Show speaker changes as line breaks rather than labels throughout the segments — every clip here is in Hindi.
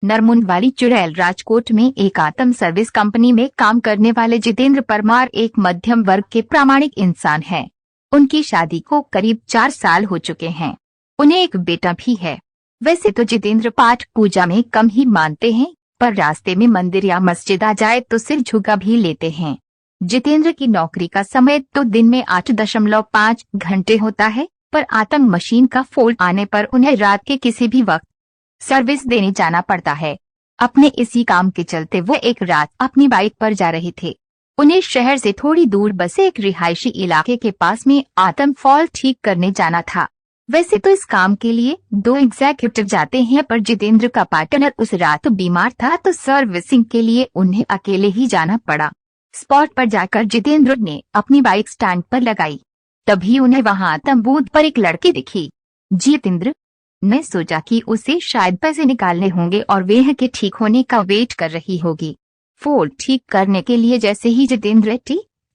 नरमुंड वाली चुड़ैल। राजकोट में एक आत्म सर्विस कंपनी में काम करने वाले जितेंद्र परमार एक मध्यम वर्ग के प्रामाणिक इंसान हैं। उनकी शादी को करीब 4 साल हो चुके हैं। उन्हें एक बेटा भी है। वैसे तो जितेंद्र पाठ पूजा में कम ही मानते हैं, पर रास्ते में मंदिर या मस्जिद आ जाए तो सिर झुका भी लेते हैं। जितेंद्र की नौकरी का समय तो दिन में 8.5 घंटे होता है, पर आतंक मशीन का फॉल्ट आने पर उन्हें रात के किसी भी वक्त सर्विस देने जाना पड़ता है। अपने इसी काम के चलते वो एक रात अपनी बाइक पर जा रहे थे। उन्हें शहर से थोड़ी दूर बसे एक रिहायशी इलाके के पास में आतंक फॉल्ट ठीक करने जाना था। वैसे तो इस काम के लिए 2 एग्जीक्यूटिव जाते हैं, पर जितेंद्र का पार्टनर उस रात बीमार था तो सर्विसिंग के लिए उन्हें अकेले ही जाना पड़ा। स्पॉट पर जाकर जितेंद्र ने अपनी बाइक स्टैंड पर लगाई। तभी उन्हें वहां आतंक बूथ पर एक लड़की दिखी। जितेंद्र ने सोचा कि उसे शायद पैसे निकालने होंगे और वह के ठीक होने का वेट कर रही होगी। फॉल्ट ठीक करने के लिए जैसे ही जितेंद्र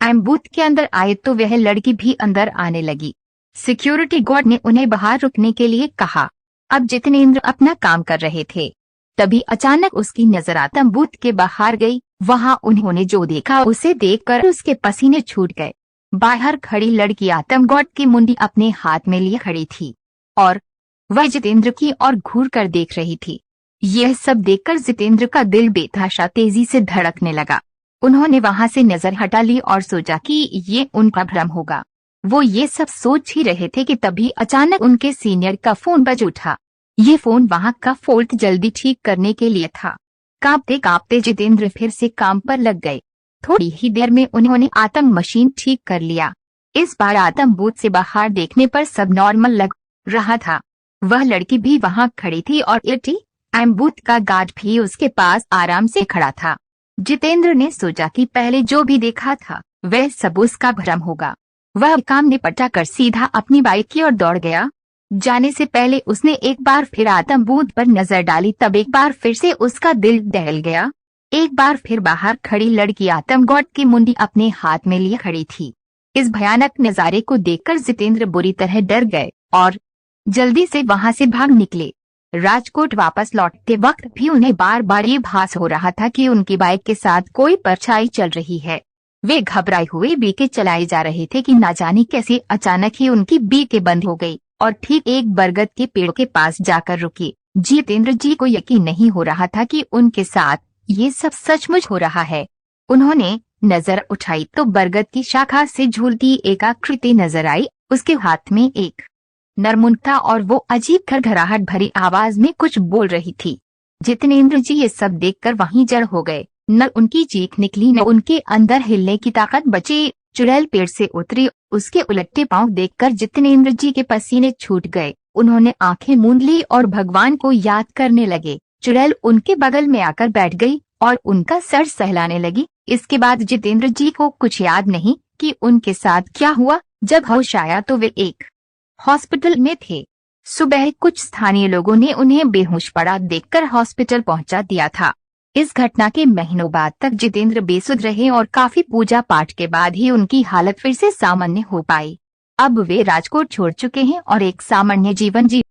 बूथ के अंदर आए तो वह लड़की भी अंदर आने लगी। सिक्योरिटी गार्ड ने उन्हें बाहर रुकने के लिए कहा। अब जितेंद्र अपना काम कर रहे थे, तभी अचानक उसकी नजर आतंक बूथ के बाहर गई। वहां उन्होंने जो देखा उसे देखकर उसके पसीने छूट गए। बाहर खड़ी लड़की आतंक गार्ड की मुंडी अपने हाथ में लिए खड़ी थी और वह जितेंद्र की ओर घूर कर देख रही थी। यह सब देखकर जितेंद्र का दिल बेतहाशा तेजी से धड़कने लगा। उन्होंने वहां से नजर हटा ली और सोचा कि ये उनका भ्रम होगा। वो ये सब सोच ही रहे थे कि तभी अचानक उनके सीनियर का फोन बज उठा। ये फोन वहां का फॉल्ट जल्दी ठीक करने के लिए था। कांपते कांपते जितेंद्र फिर से काम पर लग गए। थोड़ी ही देर में उन्होंने आतंक मशीन ठीक कर लिया। इस बार आतंक बूथ से बाहर देखने पर सब नॉर्मल लग रहा था। वह लड़की भी वहां खड़ी थी और बूथ का गार्ड भी उसके पास आराम से खड़ा था। जितेंद्र ने सोचा कि पहले जो भी देखा था वह सब उसका भ्रम होगा। वह काम निपटा कर सीधा अपनी बाइक की ओर दौड़ गया। जाने से पहले उसने एक बार फिर आतंक बूथ पर नजर डाली, तब एक बार फिर से उसका दिल दहल गया। एक बार फिर बाहर खड़ी लड़की आतंक गार्ड की मुंडी अपने हाथ में लिए खड़ी थी। इस भयानक नजारे को देखकर जितेंद्र बुरी तरह डर गए और जल्दी से वहां से भाग निकले। राजकोट वापस लौटते वक्त भी उन्हें बार बार ये भास हो रहा था कि उनकी बाइक के साथ कोई परछाई चल रही है। वे घबराए हुए बीके चलाए जा रहे थे कि ना जाने कैसे अचानक ही उनकी बीके बंद हो गई और ठीक एक बरगद के पेड़ के पास जाकर रुकी। जितेंद्र जी को यकीन नहीं हो रहा था कि उनके साथ ये सब सचमुच हो रहा है। उन्होंने नजर उठाई तो बरगद की शाखा से झूलती एक आकृति नजर आई। उसके हाथ में एक नरमुंड था और वो अजीब खरखराहट भरी आवाज में कुछ बोल रही थी। जितेंद्र जी ये सब देखकर वहीं जड़ हो गए। न उनकी चीख निकली, न उनके अंदर हिलने की ताकत बची। चुड़ैल पेड़ से उतरी। उसके उलटे पांव देखकर जितेंद्र जी के पसीने छूट गए। उन्होंने आंखें मूंद ली और भगवान को याद करने लगे। चुड़ैल उनके बगल में आकर बैठ गई और उनका सर सहलाने लगी। इसके बाद जितेंद्र जी को कुछ याद नहीं कि उनके साथ क्या हुआ। जब होश आया तो वे एक हॉस्पिटल में थे। सुबह कुछ स्थानीय लोगों ने उन्हें बेहोश पड़ा देखकर हॉस्पिटल पहुंचा दिया था। इस घटना के महीनों बाद तक जितेंद्र बेसुध रहे और काफी पूजा पाठ के बाद ही उनकी हालत फिर से सामान्य हो पाई। अब वे राजकोट छोड़ चुके हैं और एक सामान्य जीवन जी